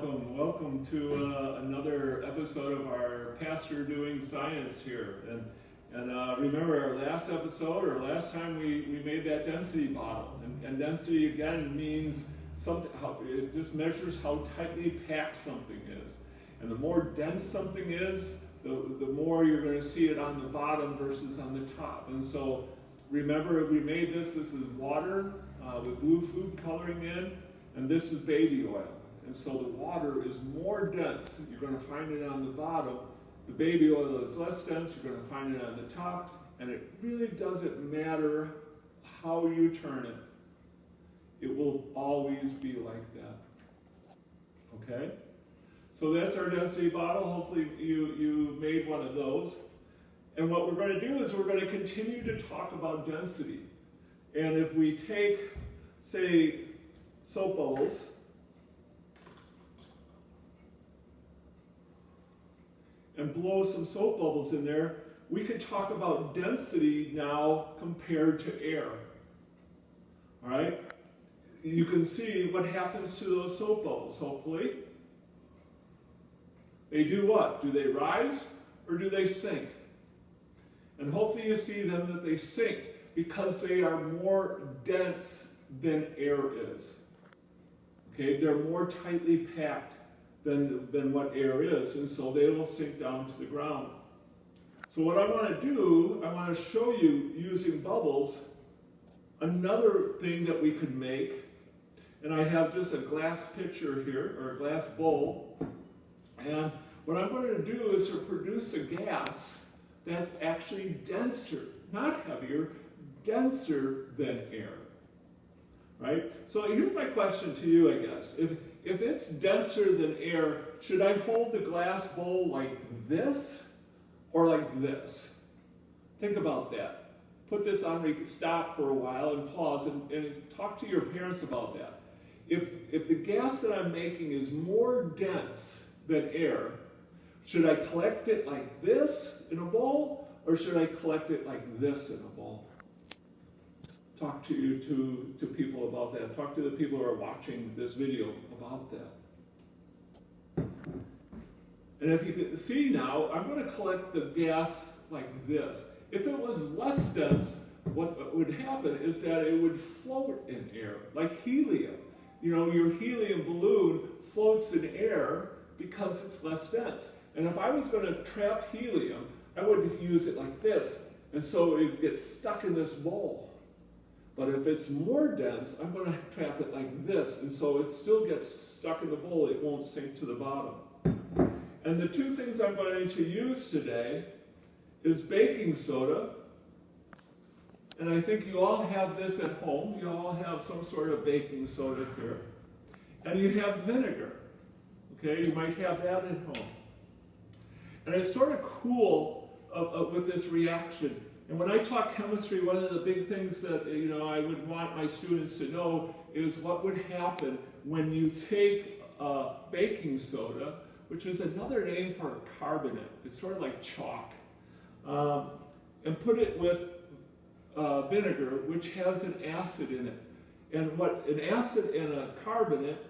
welcome to another episode of our Pastor Doing Science here. And remember our last episode, or last time we made that density bottle. And density again means something. It just measures how tightly packed something is. And the more dense something is, the more you're going to see it on the bottom versus on the top. And so remember, we made this is water with blue food coloring in, and this is baby oil. And so the water is more dense. You're going to find it on the bottom. The baby oil is less dense. You're going to find it on the top. And it really doesn't matter how you turn it. It will always be like that. Okay? So that's our density bottle. Hopefully you made one of those. And what we're going to do is we're going to continue to talk about density. And if we take, say, soap bubbles, and blow some soap bubbles in there, we could talk about density now compared to air. All right? You can see what happens to those soap bubbles, hopefully. They do what? Do they rise or do they sink? And hopefully you see them that they sink because they are more dense than air is. Okay? They're more tightly packed than what air is, and so they will sink down to the ground. So what I want to do, I want to show you using bubbles another thing that we could make. And I have just a glass pitcher here, or a glass bowl, and what I'm going to do is to produce a gas that's actually denser, not heavier, denser than air. Right? So here's my question to you, I guess. If it's denser than air, should I hold the glass bowl like this or like this? Think about that. Put this on, stop for a while and pause and talk to your parents about that. If the gas that I'm making is more dense than air, should I collect it like this in a bowl or should I collect it like this in a bowl? Talk to people about that. Talk to the people who are watching this video about that. And if you can see now, I'm going to collect the gas like this. If it was less dense, what would happen is that it would float in air, like helium. You know, your helium balloon floats in air because it's less dense. And if I was going to trap helium, I would use it like this. And so it gets stuck in this bowl. But if it's more dense, I'm going to trap it like this. And so it still gets stuck in the bowl. It won't sink to the bottom. And the two things I'm going to use today is baking soda. And I think you all have this at home. You all have some sort of baking soda here. And you have vinegar. Okay, you might have that at home. And it's sort of cool with this reaction. And when I talk chemistry, one of the big things that I would want my students to know is what would happen when you take baking soda, which is another name for carbonate. It's sort of like chalk, and put it with vinegar, which has an acid in it. And what an acid and a carbonate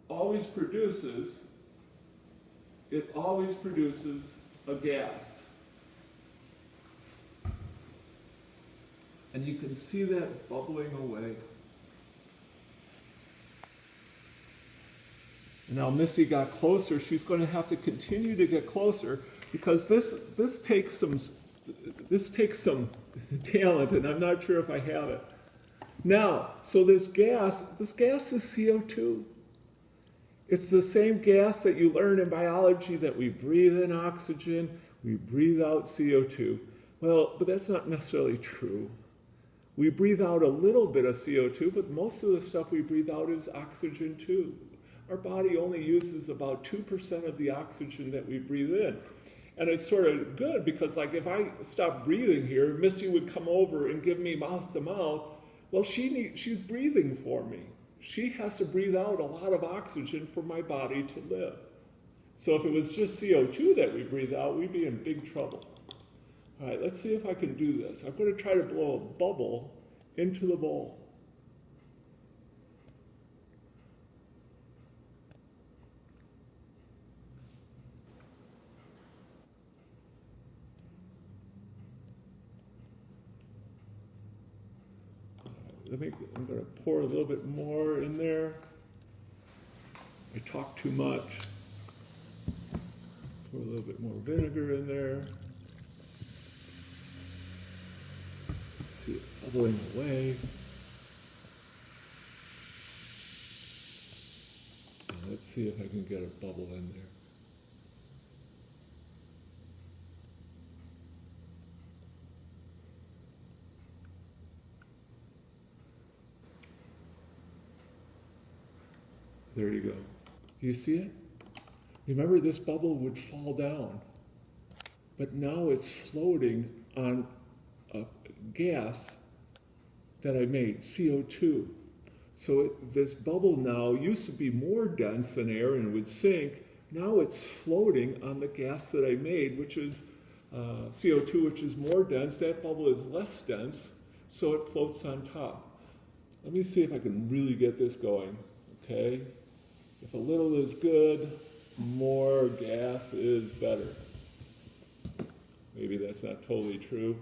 always produces, it always produces a gas. And you can see that bubbling away. Now Missy got closer. She's going to have to continue to get closer because this takes some talent, and I'm not sure if I have it. Now, so this gas is CO2. It's the same gas that you learn in biology that we breathe in oxygen, we breathe out CO2. Well, but that's not necessarily true. We breathe out a little bit of CO2, but most of the stuff we breathe out is oxygen too. Our body only uses about 2% of the oxygen that we breathe in. And it's sort of good because like if I stop breathing here, Missy would come over and give me mouth to mouth. Well, she's breathing for me. She has to breathe out a lot of oxygen for my body to live. So if it was just CO2 that we breathe out, we'd be in big trouble. All right, let's see if I can do this. I'm going to try to blow a bubble into the bowl. I'm going to pour a little bit more in there. I talk too much. Pour a little bit more vinegar in there. See it bubbling away. And let's see if I can get a bubble in there. There you go. Do you see it? Remember, this bubble would fall down, but now it's floating on a gas that I made, CO2. So this bubble now used to be more dense than air and would sink. Now it's floating on the gas that I made, which is CO2, which is more dense. That bubble is less dense, so it floats on top. Let me see if I can really get this going, okay? If a little is good, more gas is better. Maybe that's not totally true.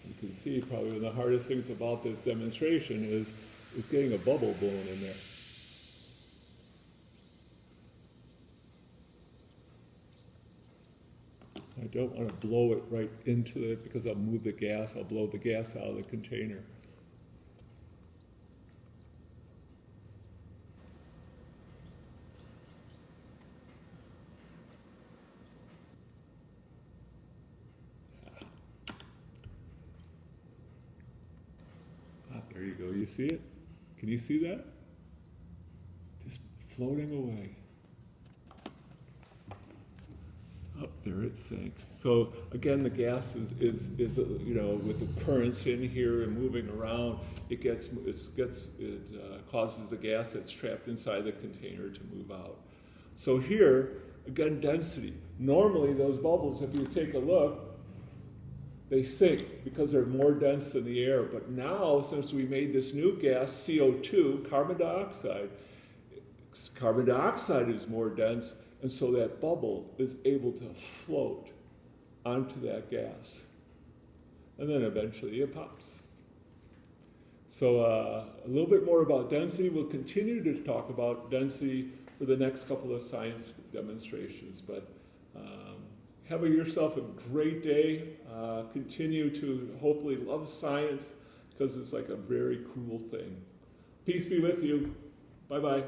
You can see probably one of the hardest things about this demonstration is getting a bubble blown in there. I don't want to blow it right into it because I'll move the gas. I'll blow the gas out of the container. There you go. You see it? Can you see that? Just floating away. Up there it sank. So again, the gas is with the currents in here and moving around, it causes the gas that's trapped inside the container to move out. So here, again, density. Normally those bubbles, if you take a look, they sink because they're more dense than the air. But now, since we made this new gas, CO2, carbon dioxide is more dense, and so that bubble is able to float onto that gas. And then eventually it pops. So a little bit more about density. We'll continue to talk about density for the next couple of science demonstrations. But have yourself a great day. Continue to hopefully love science because it's like a very cool thing. Peace be with you. Bye-bye.